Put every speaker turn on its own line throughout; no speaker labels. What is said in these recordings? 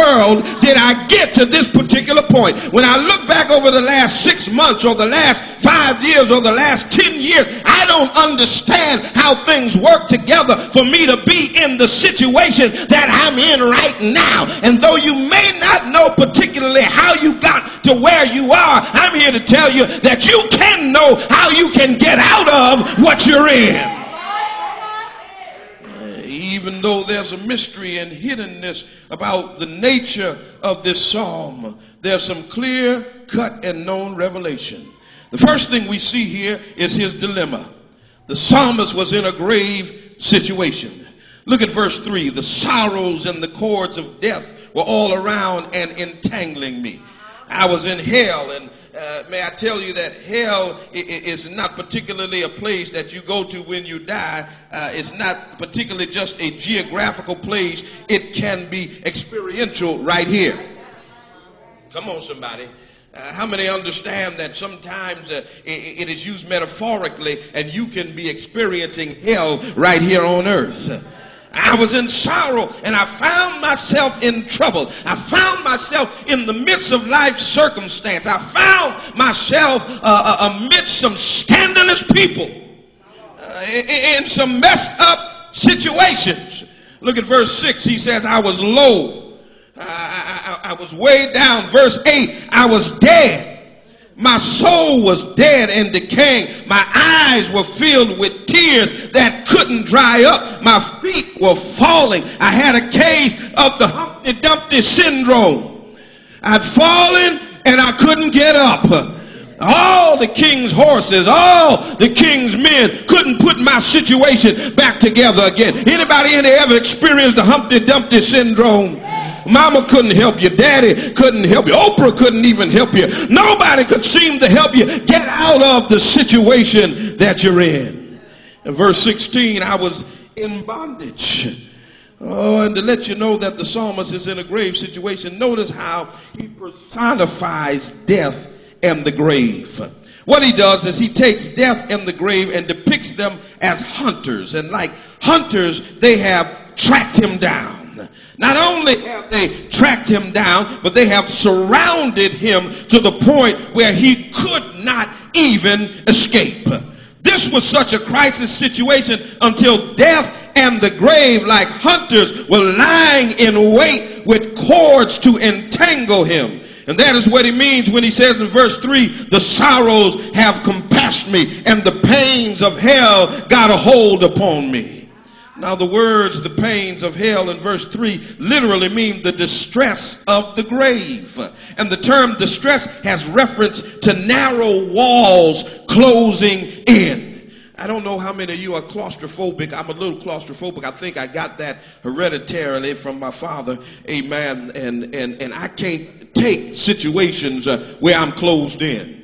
world did I get to this particular point? When I look back over the last 6 months or the last 5 years or the last 10 years, I don't understand how things work together for me to be in the situation that I'm in right now. And though you may not know particularly how you got to where you are, I'm here to tell you that you can know how you can get out of what you're in. Even though there's a mystery and hiddenness about the nature of this psalm, there's some clear cut and known revelation. The first thing we see here is his dilemma. The psalmist was in a grave situation. Look at verse 3. The sorrows and the cords of death were all around and entangling me. I was in hell, and may I tell you that hell is not particularly a place that you go to when you die. It's not particularly just a geographical place. It can be experiential right here. Come on, somebody. How many understand that sometimes it is used metaphorically, and you can be experiencing hell right here on earth? I was in sorrow, and I found myself in trouble. I found myself in the midst of life circumstance. I found myself amidst some scandalous people, in some messed up situations. Look at verse 6. He says, I was low. I was way down. Verse 8, I was dead. My soul was dead and decaying. My eyes were filled with tears that couldn't dry up. My feet were falling. I had a case of the Humpty Dumpty syndrome. I'd fallen and I couldn't get up. All the king's horses, all the king's men couldn't put my situation back together again. Anybody in there ever experienced the Humpty Dumpty syndrome? Mama couldn't help you. Daddy couldn't help you. Oprah couldn't even help you. Nobody could seem to help you get out of the situation that you're in. In verse 16, I was in bondage. Oh, and to let you know that the psalmist is in a grave situation, notice how he personifies death and the grave. What he does is he takes death and the grave and depicts them as hunters. And like hunters, they have tracked him down. Not only have they tracked him down, but they have surrounded him to the point where he could not even escape. This was such a crisis situation until death and the grave, like hunters, were lying in wait with cords to entangle him. And that is what he means when he says in verse 3, the sorrows have compassed me and the pains of hell got a hold upon me. Now the words, the pains of hell in verse 3 literally mean the distress of the grave. And the term distress has reference to narrow walls closing in. I don't know how many of you are claustrophobic. I'm a little claustrophobic. I think I got that hereditarily from my father. Amen. And I can't take situations where I'm closed in.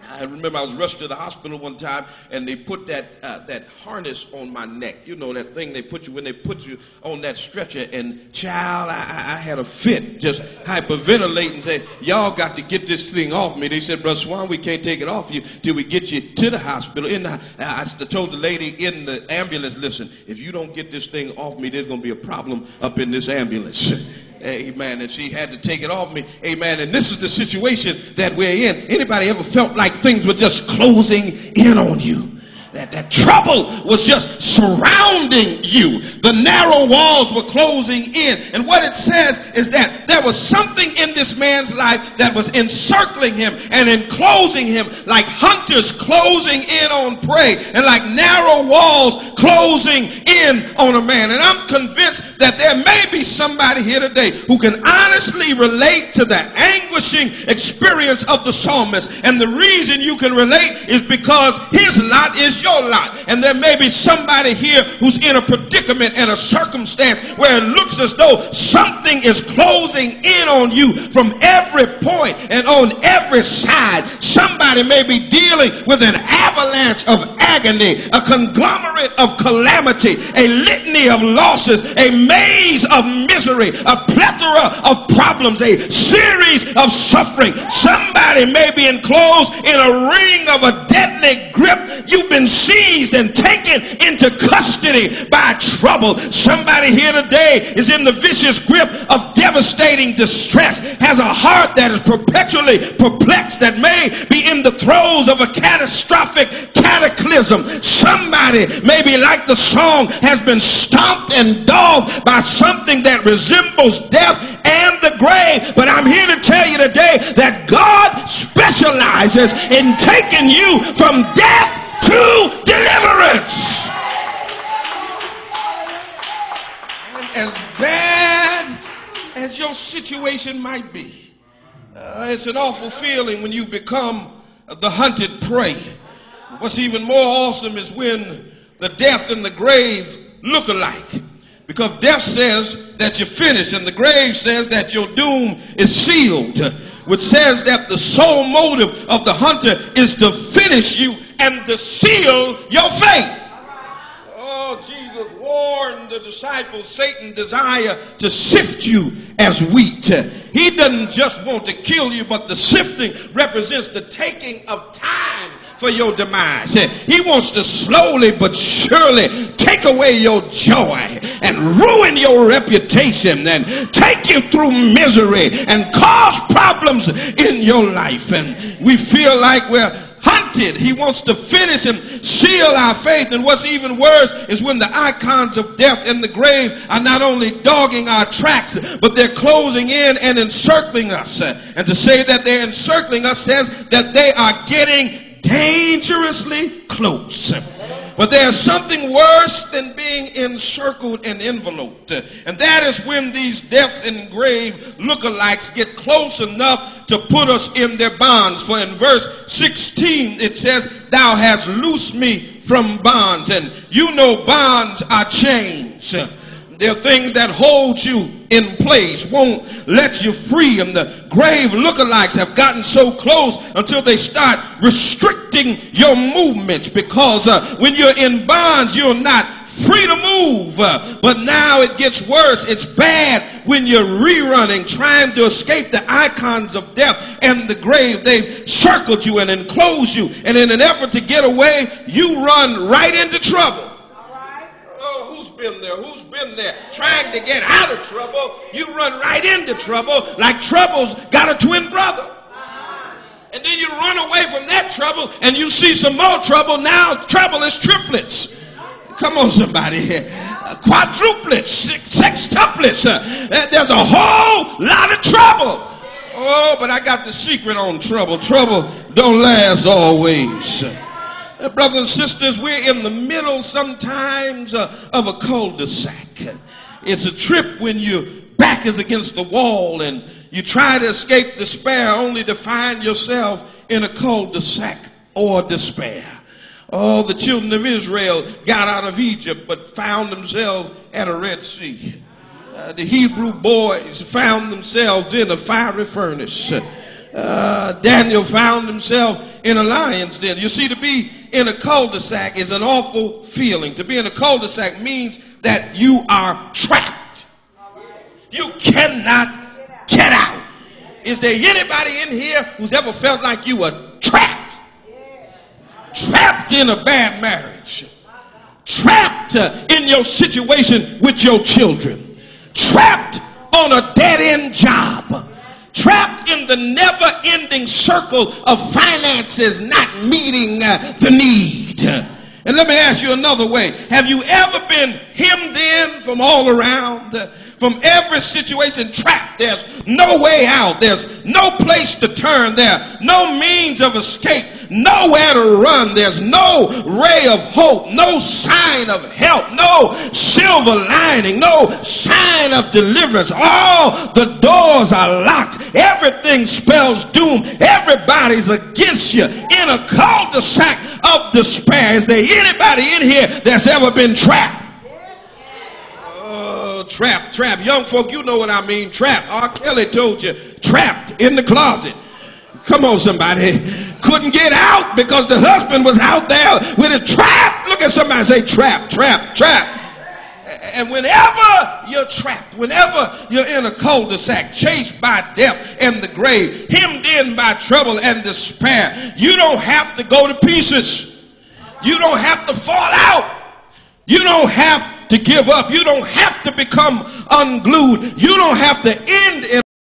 I remember I was rushed to the hospital one time, and they put that harness on my neck. You know that thing they put you when they put you on that stretcher. And child, I had a fit, just hyperventilating. Say, y'all got to get this thing off me. They said, Brother Swan, we can't take it off you till we get you to the hospital. I told the lady in the ambulance, listen, if you don't get this thing off me, there's going to be a problem up in this ambulance. Amen. And she had to take it off me. Amen. And this is the situation that we're in. Anybody ever felt like things were just closing in on you? That trouble was just surrounding you. The narrow walls were closing in. And what it says is that there was something in this man's life that was encircling him and enclosing him, like hunters closing in on prey, and like narrow walls closing in on a man. And I'm convinced that there may be somebody here today who can honestly relate to the anguishing experience of the psalmist. And the reason you can relate is because his lot is your lot. And there may be somebody here who's in a predicament and a circumstance where it looks as though something is closing in on you from every point and on every side. Somebody may be dealing with an avalanche of agony, a conglomerate of calamity, a litany of losses, a maze of misery, a plethora of problems, a series of of suffering. Somebody may be enclosed in a ring of a deadly grip. You've been seized and taken into custody by trouble. Somebody here today is in the vicious grip of devastating distress, has a heart that is perpetually perplexed, that may be in the throes of a catastrophic cataclysm. Somebody, maybe like the song, has been stomped and dogged by something that resembles death and the grave. But I'm here to tell you today that God specializes in taking you from death to deliverance. And as bad as your situation might be, it's an awful feeling when you become the hunted prey. What's even more awesome is when the death and the grave look alike. Because death says that you're finished, and the grave says that your doom is sealed, which says that the sole motive of the hunter is to finish you and to seal your fate. Oh, Jesus warned the disciples, Satan desire to sift you as wheat. He doesn't just want to kill you, but the sifting represents the taking of time for your demise. He wants to slowly but surely take away your joy and ruin your reputation and take you through misery and cause problems in your life. And we feel like we're hunted. He wants to finish and seal our faith. And what's even worse is when the icons of death and the grave are not only dogging our tracks, but they're closing in and encircling us. And to say that they're encircling us says that they are getting dangerously close. But there's something worse than being encircled and enveloped. And that is when these death and grave lookalikes get close enough to put us in their bonds. For in verse 16 it says, "Thou hast loosed me from bonds." And you know bonds are chains. There are things that hold you in place, won't let you free. And the grave lookalikes have gotten so close until they start restricting your movements, because when you're in bonds, you're not free to move. But now it gets worse. It's bad when you're rerunning, trying to escape the icons of death and the grave. They've circled you and enclosed you. And in an effort to get away, you run right into trouble. Oh, who's been there? Who's been there? Trying to get out of trouble, you run right into trouble, like trouble's got a twin brother. And then you run away from that trouble and you see some more trouble. Now trouble is triplets. Come on, somebody here. Quadruplets, sextuplets. There's a whole lot of trouble. Oh, but I got the secret on trouble. Trouble don't last always. Brothers and sisters, we're in the middle sometimes of a cul-de-sac. It's a trip when your back is against the wall and you try to escape despair, only to find yourself in a cul-de-sac or despair. Oh, the children of Israel got out of Egypt but found themselves at a Red Sea. The Hebrew boys found themselves in a fiery furnace. Daniel found himself in a lion's den. You see, to be in a cul-de-sac is an awful feeling. To be in a cul-de-sac means that you are trapped. You cannot get out. Is there anybody in here who's ever felt like you were trapped? Trapped in a bad marriage. Trapped in your situation with your children. Trapped on a dead-end job. Trapped in the never-ending circle of finances not meeting the need. And let me ask you another way. Have you ever been hemmed in from all around? From every situation, trapped. There's no way out. There's no place to turn. There, no means of escape. Nowhere to run. There's no ray of hope. No sign of help. No silver lining. No sign of deliverance. All the doors are locked. Everything spells doom. Everybody's against you in a cul-de-sac of despair. Is there anybody in here that's ever been trapped? Trapped. Young folk, you know what I mean. Trapped. R. Kelly told you. Trapped in the closet. Come on, somebody. Couldn't get out because the husband was out there with a trap. Look at somebody, say trap. And whenever you're trapped, whenever you're in a cul-de-sac, chased by death and the grave, hemmed in by trouble and despair, you don't have to go to pieces. You don't have to fall out. You don't have to give up. You don't have to become unglued. You don't have to end in